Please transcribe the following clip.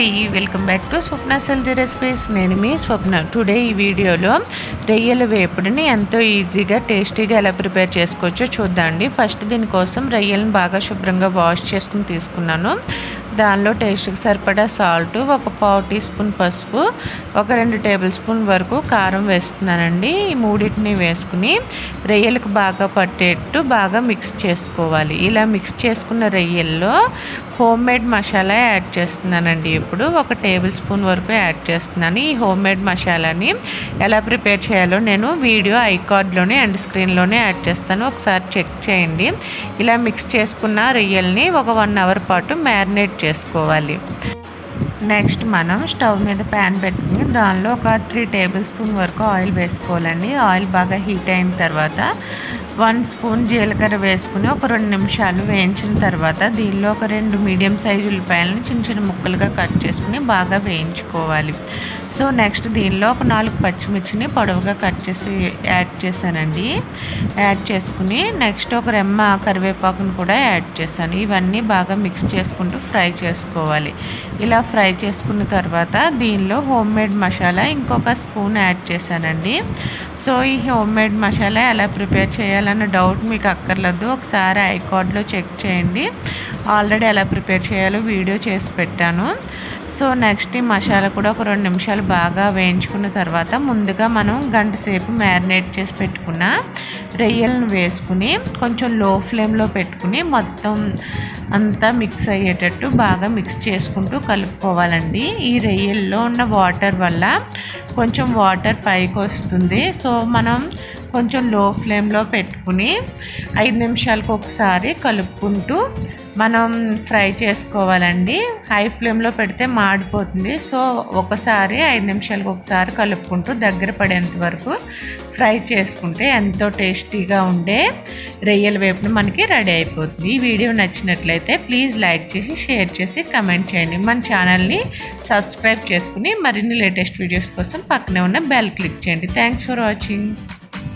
అండి, welcome back to Swapna healthy recipes. నేను మీ స్వప్న. Today ఈ వీడియోలో రొయ్యల వేపుడుని ఎంతో ఈజీగా టేస్టీగా ఎలా ప్రిపేర్ చేసుకోవచ్చో చూద్దామండి. ఫస్ట్ దీనికోసం రొయ్యలను బాగా శుభ్రంగా వాష్ చేసుకుని తీసుకున్నాను. దానిలో టేస్ట్కి సరిపడా సాల్ట్, ఒక పావు టీ స్పూన్ పసుపు, ఒక 2 టేబుల్ స్పూన్ వరకు కారం వేస్తున్నానండి. ఈ మూడింటిని వేసుకుని రొయ్యలకు బాగా పట్టేట్టు బాగా మిక్స్ చేసుకోవాలి. ఇలా మిక్స్ చేసుకున్న రొయ్యల్లో హోమ్ మేడ్ మసాలా యాడ్ చేస్తున్నానండి. ఇప్పుడు ఒక టేబుల్ స్పూన్ వరకు యాడ్ చేస్తున్నాను. ఈ హోమ్ మేడ్ మసాలాని ఎలా ప్రిపేర్ చేయాలో నేను వీడియో ఐకార్డ్లోనే అండ్ స్క్రీన్లోనే యాడ్ చేస్తాను, ఒకసారి చెక్ చేయండి. ఇలా మిక్స్ చేసుకున్న రొయ్యల్ని ఒక 1 అవర్ పాటు మ్యారినేట్ చేసుకోవాలి. నెక్స్ట్ మనం స్టవ్ మీద ప్యాన్ పెట్టుకుని దానిలో ఒక 3 టేబుల్ స్పూన్ వరకు ఆయిల్ వేసుకోవాలండి. ఆయిల్ బాగా హీట్ అయిన తర్వాత 1 స్పూన్ జీలకర్ర వేసుకుని ఒక 2 నిమిషాలు వేయించిన తర్వాత దీనిలో ఒక 2 మీడియం సైజు ఉల్లిపాయలను చిన్న చిన్న ముక్కలుగా కట్ చేసుకుని బాగా వేయించుకోవాలి. సో నెక్స్ట్ దీనిలో ఒక 4 పచ్చిమిర్చిని పొడవుగా కట్ చేసి యాడ్ చేశానండి. యాడ్ చేసుకుని నెక్స్ట్ ఒక రెమ్మ కరివేపాకును కూడా యాడ్ చేశాను. ఇవన్నీ బాగా మిక్స్ చేసుకుంటూ ఫ్రై చేసుకోవాలి. ఇలా ఫ్రై చేసుకున్న తర్వాత దీనిలో హోమ్ మేడ్ మసాలా ఇంకొక స్పూన్ యాడ్ చేశానండి. సో ఈ హోమ్ మేడ్ మసాలా ఎలా ప్రిపేర్ చేయాలన్న డౌట్ మీకు అక్కర్లేదు, ఒకసారి ఐకార్డ్లో చెక్ చేయండి. ఆల్రెడీ ఎలా ప్రిపేర్ చేయాలో వీడియో చేసి పెట్టాను. సో నెక్స్ట్ ఈ మసాలా కూడా ఒక 2 నిమిషాలు బాగా వేయించుకున్న తర్వాత ముందుగా మనం గంట సేపు మ్యారినేట్ చేసి పెట్టుకున్న రొయ్యలను వేసుకుని కొంచెం లో ఫ్లేమ్లో పెట్టుకుని మొత్తం అంతా మిక్స్ అయ్యేటట్టు బాగా మిక్స్ చేసుకుంటూ కలుపుకోవాలండి. ఈ రొయ్యల్లో ఉన్న వాటర్ వల్ల కొంచెం వాటర్ పైకి వస్తుంది. సో మనం కొంచెం లో ఫ్లేమ్లో పెట్టుకుని 5 నిమిషాలకు ఒకసారి కలుపుకుంటూ మనం ఫ్రై చేసుకోవాలండి. హై ఫ్లేమ్లో పెడితే మాడిపోతుంది. సో ఒకసారి 5 నిమిషాలకు ఒకసారి కలుపుకుంటూ దగ్గర పడేంత వరకు ఫ్రై చేసుకుంటే ఎంతో టేస్టీగా ఉండే రొయ్యల వేపుడు మనకి రెడీ అయిపోతుంది. ఈ వీడియో నచ్చినట్లయితే ప్లీజ్ లైక్ చేసి, షేర్ చేసి, కమెంట్ చేయండి. మన ఛానల్ని సబ్స్క్రైబ్ చేసుకుని మరిన్ని లేటెస్ట్ వీడియోస్ కోసం పక్కనే ఉన్న బెల్ క్లిక్ చేయండి. Thanks for watching.